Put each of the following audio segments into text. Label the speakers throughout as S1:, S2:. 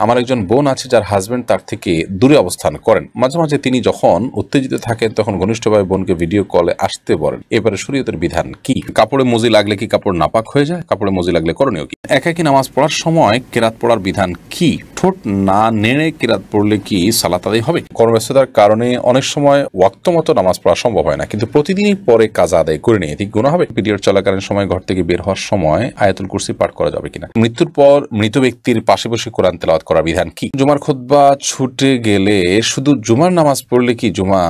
S1: আমার একজন বোন আছে যার হাজবেন্ড তার থেকে দূরে অবস্থান করেন। মাঝে মাঝে তিনি যখন উত্তেজিত থাকেন তখন ঘনিষ্ঠভাবে বোনকে ভিডিও কলে আসতে বলেন। এবারে শরীয়তের বিধান কি? কাপড়ে মজি লাগলে কি কাপড় নাপাক হয়ে যায়? কাপড়ে মজি লাগলে করণীয় কি? একাকী নামাজ পড়ার সময় কেরাত পড়ার বিধান কি? ঠোঁট না নেড়ে কেরাত পড়লে কি সালাত আদায় হবে? কর্মব্যস্ততার কারণে অনেক সময় ওয়াক্ত মতো নামাজ পড়া সম্ভব হয় না, কিন্তু প্রতিদিনই পরে কাজা আদায় করে নিয়ে ঠিক গুনাহ হবে? পিরিয়ড চলাকালীন সময় ঘর থেকে বের হওয়ার সময় আয়াতুল কুরসি পাঠ করা যাবে কিনা? মৃত্যুর পর মৃত ব্যক্তির পাশে বসে কোরআন তেলাওয়াত করার বিধান কি? জুমার খুতবা ছুটে গেলে শুধু জুমার নামাজ পড়লে কি জুমা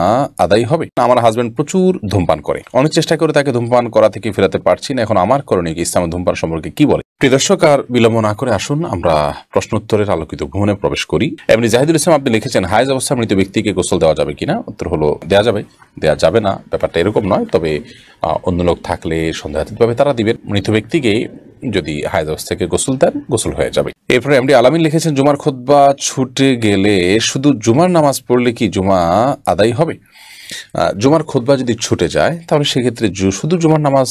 S1: আদায় হবে? আমার হাজবেন্ড প্রচুর ধূমপান করে, অনেক চেষ্টা করে তাকে ধূমপান করা থেকে ফেরাতে পারছি না, এখন আমার করণীয় কি? ইসলামের ধূমপান সম্পর্কে কি বলে? প্রিয় দর্শক, আর বিলম্ব না করে আসুন আমরা প্রশ্নোত্তরের আলোকিত ভ্রমণে প্রবেশ করি। এমনি জাহিদুল ইসলাম আপনি লিখেছেন, হায়েজ অবস্থা মৃত ব্যক্তিকে গোসল দেওয়া যাবে কিনা? উত্তর হলো দেওয়া যাবে, দেওয়া যাবে না ব্যাপারটা এরকম নয়, তবে অন্য লোক থাকলে সন্দেহাতীতভাবে তারা দিবেন। মৃত ব্যক্তিকে যদি হায়েজ অবস্থাকে গোসল দেন, গোসল হয়ে যাবে। এরপরে এমডি আলামিন লিখেছেন, জুমার খুতবা ছুটে গেলে শুধু জুমার নামাজ পড়লে কি জুমা আদায় হবে? জুমার খুতবা যদি ছুটে যায় তাহলে সেক্ষেত্রে শুধু জুমার নামাজ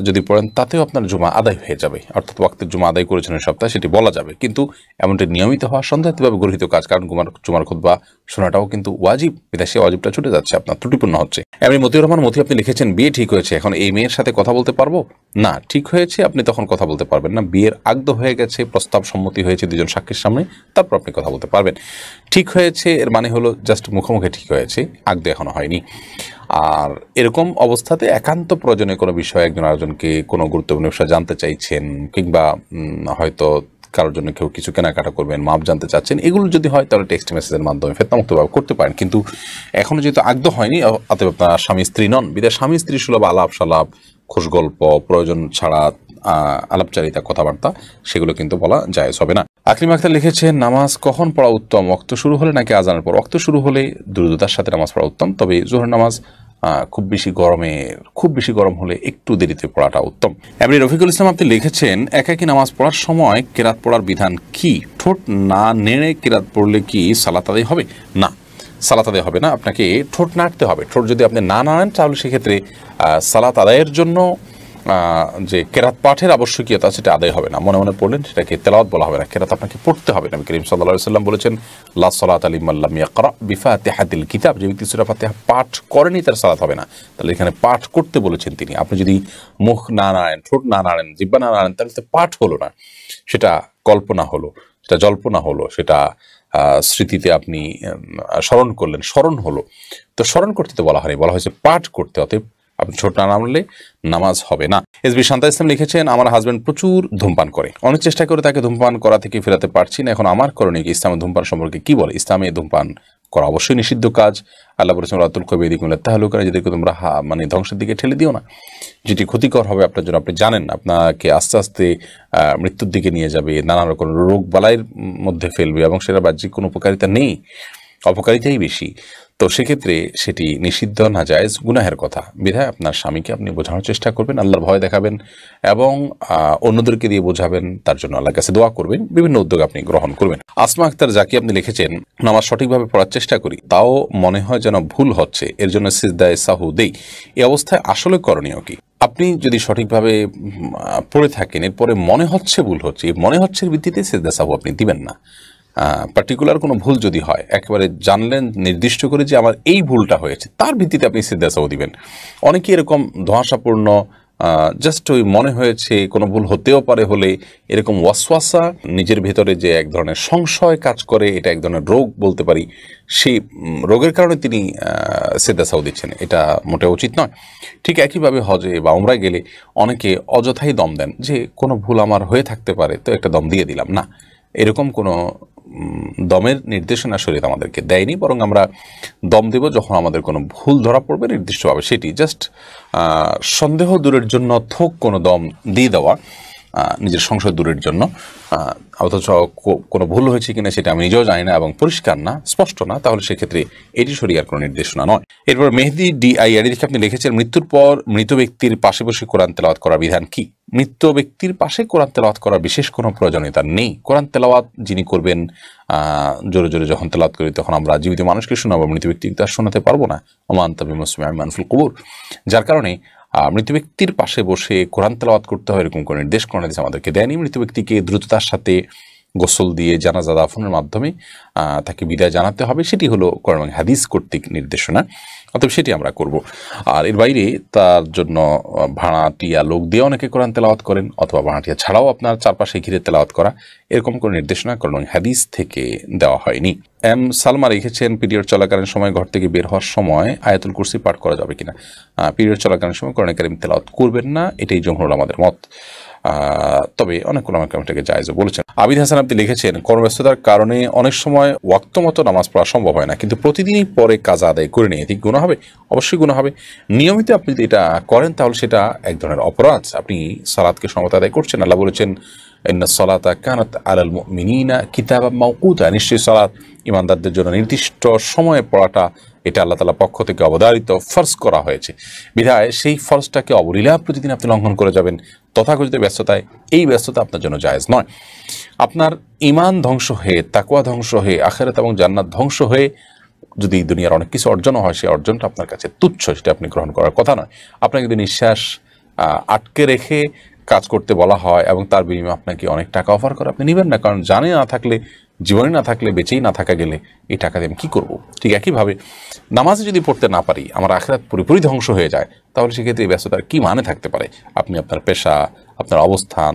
S1: যদি পড়েন তাতেও আপনার জুমা আদায় হয়ে যাবে, অর্থাৎ ওয়াক্তের জুমা আদায় করেছেন এই সপ্তাহে, সেটি বলা যাবে। কিন্তু এমনটি নিয়মিত হওয়া সন্দেহাতীতভাবে গৃহীত কাজ, কারণ জুমার খুতবা শোনাটাও কিন্তু ওয়াজিব, বিদেশে ওয়াজিবটা ছুটে যাচ্ছে, আপনার ত্রুটিপূর্ণ হচ্ছে। এমনি মতিউর রহমান মতি আপনি লিখেছেন, বিয়ে ঠিক হয়েছে, এখন এই মেয়ের সাথে কথা বলতে পারবো? না, ঠিক হয়েছে আপনি তখন কথা বলতে পারবেন না। বিয়ের আগদ হয়ে গেছে, প্রস্তাব সম্মতি হয়েছে দুজন সাক্ষীর সামনে, তারপর আপনি কথা বলতে পারবেন। ঠিক হয়েছে এর মানে হলো জাস্ট মুখোমুখি ঠিক হয়েছে, আগদ এখনো হয়নি। আর এরকম অবস্থাতে একান্ত প্রয়োজনে কোনো বিষয়ে একজন আরেকজনকে কোনো গুরুত্বপূর্ণ বিষয় জানতে চাইছেন, কিংবা হয়তো কারোর জন্য কেউ কিছু কেনাকাটা করবেন, মাপ জানতে চাচ্ছেন, এগুলো যদি হয় তাহলে টেক্সট মেসেজের মাধ্যমে ফেতনামুক্তভাবে করতে পারেন। কিন্তু এখনো যেহেতু আগদ হয়নি, অতএব আপনার স্বামী স্ত্রী নন, বিদায় স্বামী স্ত্রী সুলভ আলাপ সালাপ, খোশ গল্প, প্রয়োজন ছাড়া আলাপচারিতা, কথাবার্তা, সেগুলো কিন্তু বলা জায়েজ হবে না। আকলিম আক্তার লিখেছেন, নামাজ কখন পড়া উত্তম? ওয়াক্ত শুরু হলে নাকি আজানের পর? ওয়াক্ত শুরু হলে দ্রুততার সাথে নামাজ পড়া উত্তম, তবে জোহর নামাজ খুব বেশি গরম হলে একটু দেরিতে পড়াটা উত্তম। এমনি রফিকুল ইসলাম আপনি লিখেছেন, একাকী নামাজ পড়ার সময় কেরাত পড়ার বিধান কি? ঠোঁট না নেড়ে কেরাত পড়লে কি সালাত আদায় হবে? না, সালাত আদায় হবে না, আপনাকে ঠোঁট নাড়তে হবে। ঠোঁট যদি আপনি না নাড়েন তাহলে সেক্ষেত্রে সালাত আদায়ের জন্য যে কেরাত পাঠের আবশ্যকীয়তা সেটা আদায় হবে না। মনে মনে পড়লেন, সেটাকে তেলাওয়াত বলা হবে না, কেরাত আপনাকে পড়তে হবে। নবী করিম সাল্লাল্লাহু আলাইহি ওয়াসাল্লাম বলেছেন, লা সালাতা লিমান লাম ইয়াকরা বিফাতিহাতিল কিতাব, যে ব্যক্তি সূরা ফাতিহা পাঠ করেনি তার সালাত হবে না। তাহলে এখানে পাঠ করতে বলেছেন তিনি। আপনি যদি মুখ না নাড়েন, ঠোঁট না নাড়েন, জিহ্বা না নাড়েন, তাহলে তো পাঠ হলো না, সেটা কল্পনা হলো, সেটা জল্পনা হলো, সেটা স্মৃতিতে আপনি স্মরণ হলো। তো স্মরণ করতে তো বলা হয়নি, বলা হয়েছে পাঠ করতে। অতএব আপনি ছোট না নামলে নামাজ হবে না। এসবি শান্তা ইসলাম লিখেছেন, আমার হাজবেন্ড প্রচুর ধূমপান করে, অনেক চেষ্টা করে তাকে ধূমপান করা থেকে ফেরাতে পারছি না, এখন আমার করণীয় কি? ইসলামের ধূমপান সম্পর্কে কি বলে? ইসলামে ধূমপান করা অবশ্যই নিষিদ্ধ কাজ। আল্লাহ বলেছেন, রাতুল কবিদিকুম তাহলুকা, যাদেরকে তোমরা ধ্বংসের দিকে ঠেলে দিও না, যেটি ক্ষতিকর হবে আপনার জন্য। আপনি জানেন আপনাকে আস্তে আস্তে মৃত্যুর দিকে নিয়ে যাবে, নানা রকম রোগ বালাইয়ের মধ্যে ফেলবে, এবং সেটা বাহ্যিক কোনো উপকারিতা নেই, অপকারিতাই বেশি। তো সেক্ষেত্রে সেটি নিষিদ্ধ, নাজায়েজ, গুনাহের কথা। বিধায় আপনার স্বামীকে আপনি বোঝানোর চেষ্টা করবেন, আল্লাহর ভয় দেখাবেন, এবং অন্যদেরকে দিয়ে বোঝাবেন, তার জন্য আল্লাহর কাছে দোয়া করবেন, বিভিন্ন উদ্যোগ আপনি গ্রহণ করবেন। আসমা আক্তার জাকি আপনি লিখেছেন, নামাজ সঠিকভাবে পড়ার চেষ্টা করি, তাও মনে হয় যেন ভুল হচ্ছে, এর জন্য সিজদায়ে সাহু দেই, এই অবস্থায় আসলে করণীয় কি? আপনি যদি সঠিকভাবে পড়ে থাকেন, এরপরে মনে হচ্ছে ভুল হচ্ছে, এই মনে হচ্ছে ভিত্তিতে সিজদা সাহু আপনি দিবেন না। পার্টিকুলার কোনো ভুল যদি হয়, একেবারে জানলেন নির্দিষ্ট করে যে আমার এই ভুলটা হয়েছে, তার ভিত্তিতে আপনি সিজদা সাহু দিবেন। অনেকে এরকম ধোঁয়াশাপূর্ণ জাস্ট ওই মনে হয়েছে কোনো ভুল হতেও পারে হলে এরকম ওয়াসওয়াসা, নিজের ভেতরে যে এক ধরনের সংশয় কাজ করে, এটা এক ধরনের রোগ বলতে পারি, সেই রোগের কারণে তিনি সিজদা সাহু দিচ্ছেন, এটা মোটেও উচিত নয়। ঠিক একইভাবে হজে বা উমরায় গেলে অনেকে অযথাই দম দেন, যে কোনো ভুল আমার হয়ে থাকতে পারে তো একটা দম দিয়ে দিলাম। না, এরকম কোনো দমের নির্দেশনা শরীয়ত আমাদেরকে দেয়নি, বরং আমরা দম দেব যখন আমাদের কোনো ভুল ধরা পড়বে নির্দিষ্টভাবে, সেটি জাস্ট সন্দেহ দূরের জন্য থোক কোনো দম দিয়ে দেওয়া, নিজের সংশয় দূরের জন্য, অথচ কোনো ভুল হয়েছে কিনা সেটা আমি নিজেও জানি না এবং পরিষ্কার না, স্পষ্ট না, তাহলে সেক্ষেত্রে এটি শরীয়তের কোনো নির্দেশনা নয়। এরপর মেহেদি DIR দেখে আপনি লিখেছেন, মৃত্যুর পর মৃত ব্যক্তির পাশে বসে কোরআন তেলাওয়াত করার বিধান কি? মৃত ব্যক্তির পাশে কোরআন তেলাওয়াত করার বিশেষ কোনো প্রয়োজনীয়তা নেই। কোরআন তেলাওয়াত যিনি করবেন, জোরে জোরে যখন তেলাওয়াত করি তখন আমরা জীবিত মানুষকে শোনাবো, মৃত ব্যক্তিকে তার শোনাতে পারবো না। ওমা আনতা বিমুসমিউন মানফিল কুবুর, যার কারণে মৃত ব্যক্তির পাশে বসে কোরআন তেলাওয়াত করতে হয় এরকম কোনো নির্দেশ কোরআন হাদিস আমাদেরকে দেয়নি। মৃত ব্যক্তিকে দ্রুততার সাথে গোসল দিয়ে জানাজা দাফনের মাধ্যমে তাকে বিদায় জানাতে হবে, সেটি হলো কোরআন এবং হাদিস কর্তৃক নির্দেশনা, অতএব সেটি আমরা করব। আর এর বাইরে তার জন্য ভাড়াটিয়া লোক দিয়ে অনেকে কোরআন তেলাওয়াত করেন, অথবা ভাড়াটিয়া ছাড়াও আপনার চারপাশে ঘিরে তেলাওয়াত করা, এরকম কোনো নির্দেশনা কোরআন এবং হাদিস থেকে দেওয়া হয়নি। এম সালমা লিখেছেন, পিরিয়ড চলাকালীন সময় ঘর থেকে বের হওয়ার সময় আয়াতুল কুরসি পাঠ করা যাবে কিনা? পিরিয়ড চলাকালীন সময় কোরআন কারীম তেলাওয়াত করবেন না, এটাই জমহুর আমাদের মত। তবে অনেক ওলামা কেরাম এটাকে জায়েজও বলেছেন। আবিদ হাসান আপনি লিখেছেন, কর্মব্যস্ততার কারণে অনেক সময় ওয়াক্ত মতো নামাজ পড়া সম্ভব হয় না, কিন্তু প্রতিদিনই পরে কাজা আদায় করে নিয়ে ঠিক গুনাহ হবে? অবশ্যই গুনাহ হবে। নিয়মিত আপনি যদি এটা করেন তাহলে সেটা এক ধরনের অপরাধ, আপনি সালাতকে সমত আদায় করছেন। আল্লাহ বলেছেন, ইন্না সলাতা কানাত আলাল মুমিনিনা কিতাবাম মাওকুতা, নিশ্চয়ই সালাত ইমানদারদের জন্য নির্দিষ্ট সময়ে পড়াটা এটা আল্লাহ তাআলা পক্ষ থেকে অবধারিত ফরজ করা হয়েছে। বিধায় সেই ফরজটাকে অবলীলা প্রতিদিন আপনি লঙ্ঘন করে যাবেন তথাকথিত ব্যস্ততায়, এই ব্যস্ততা আপনার জন্য জায়েজ নয়। আপনার ঈমান ধ্বংস হয়ে, তাকওয়া ধ্বংস হয়ে, আখিরাত এবং জান্নাত ধ্বংস হয়ে যদি দুনিয়ার অনেক কিছু অর্জন হয়, সেই অর্জনটা আপনার কাছে তুচ্ছ, সেটা আপনি গ্রহণ করার কথা নয়। আপনাকে যদি নিঃশ্বাস আটকে রেখে কাজ করতে বলা হয় এবং তার বিনিময়ে আপনাকে অনেক টাকা অফার করে, আপনি নেবেন না, কারণ জানে না থাকলে, জীবনে না থাকলে, বেঁচেই না থাকা গেলে এই টাকা দিয়ে আমি কী করবো? ঠিক একইভাবে নামাজে যদি পড়তে না পারি, আমার আখিরাত পুরোপুরি ধ্বংস হয়ে যায়, তাহলে সেক্ষেত্রে এই ব্যস্ততার কী মানে থাকতে পারে? আপনি আপনার পেশা, আপনার অবস্থান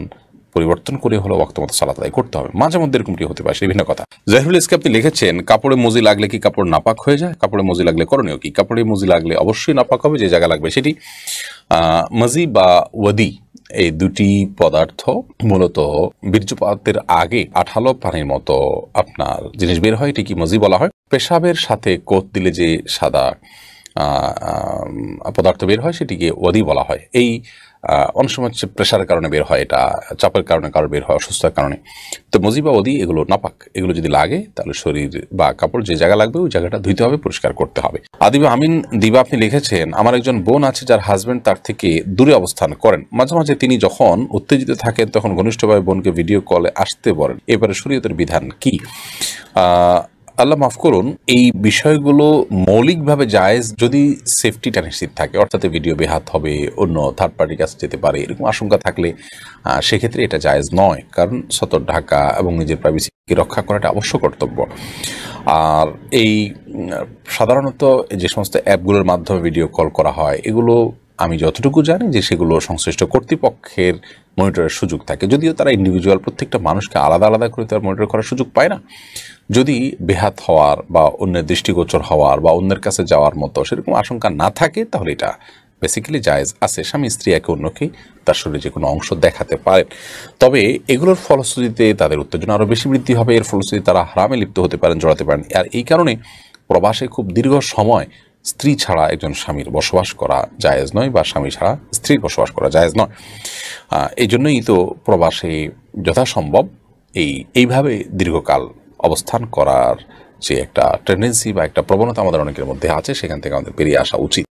S1: পরিবর্তন করে হলো ওয়াক্ত মতো সালাত আদায় করতে হবে। মাঝে মধ্যে এরকমটি হতে পারে, সেই ভিন্ন কথা। জাহিরুল ইসলাম আপনি লিখেছেন, কাপড়ে মজি লাগলে কি কাপড় নাপাক হয়ে যায়? কাপড়ে মজি লাগলে করণীয় কি? কাপড়ে মজি লাগলে অবশ্যই নাপাক হবে, যে জায়গা লাগবে সেটি। মজি বা ওয়াদি এই দুটি পদার্থ মূলত বীর্যপাতের আগে আঠালো পানির মতো আপনার জিনিস বের হয়, এটিকে মজি বলা হয়। পেশাবের সাথে কোত দিলে যে সাদা পদার্থ বের হয় সেটিকে ওয়াদি বলা হয়। এই অনেক সময় হচ্ছে প্রেশারের কারণে বের হয়, এটা চাপের কারণে কারো বের হয়, অসুস্থতার কারণে। তো মজি বা ওদি এগুলো নাপাক, এগুলো যদি লাগে তাহলে শরীর বা কাপড় যে জায়গা লাগবে ওই জায়গাটা ধুইতে হবে, পরিষ্কার করতে হবে। আদিবা আমিন দিবা আপনি লিখেছেন, আমার একজন বোন আছে যার হাজবেন্ড তার থেকে দূরে অবস্থান করেন। মাঝে মাঝে তিনি যখন উত্তেজিত থাকেন তখন ঘনিষ্ঠভাবে বোনকে ভিডিও কলে আসতে বলেন, এবারে শরীয়তের বিধান কি? আল্লাহ মাফ করুন, এই বিষয়গুলো মৌলিকভাবে জায়েজ যদি সেফটিটা নিশ্চিত থাকে, অর্থাৎ ভিডিও বেহাত হবে, অন্য থার্ড পার্টির কাছে যেতে পারে, এরকম আশঙ্কা থাকলে সেক্ষেত্রে এটা জায়েজ নয়, কারণ সতর ঢাকা এবং নিজের প্রাইভেসিকে রক্ষা করাটা অবশ্য কর্তব্য। আর এই সাধারণত যে সমস্ত অ্যাপগুলোর মাধ্যমে ভিডিও কল করা হয়, এগুলো আমি যতটুকু জানি যে সেগুলো সংশ্লিষ্ট কর্তৃপক্ষের মনিটরের সুযোগ থাকে, যদিও তারা ইন্ডিভিজুয়াল প্রত্যেকটা মানুষকে আলাদা আলাদা করে তারা মনিটর করার সুযোগ পায় না। যদি বেহাত হওয়ার বা অন্যের দৃষ্টিগোচর হওয়ার বা অন্যের কাছে যাওয়ার মতো সেরকম আশঙ্কা না থাকে, তাহলে এটা বেসিক্যালি জায়েজ আছে। স্বামী স্ত্রী একে অন্যকে তার শরীরে যে কোনো অংশ দেখাতে পারেন, তবে এগুলোর ফলশ্রুতিতে তাদের উত্তেজনা আরও বেশি বৃদ্ধি হবে, এর ফলশ্রুতিতে তারা হারামে লিপ্ত হতে পারেন, জড়াতে পারেন। আর এই কারণে প্রবাসে খুব দীর্ঘ সময় স্ত্রী ছাড়া একজন স্বামীর বসবাস করা জায়েজ নয়, বা স্বামী ছাড়া স্ত্রীর বসবাস করা জায়েজ নয়। এই জন্যই তো প্রবাসে যথাসম্ভব এইভাবে দীর্ঘকাল অবস্থান করার যে একটা টেন্ডেন্সি বা একটা প্রবণতা আমাদের অনেকের মধ্যে আছে, সেখান থেকে আমাদের বেরিয়ে আসা উচিত।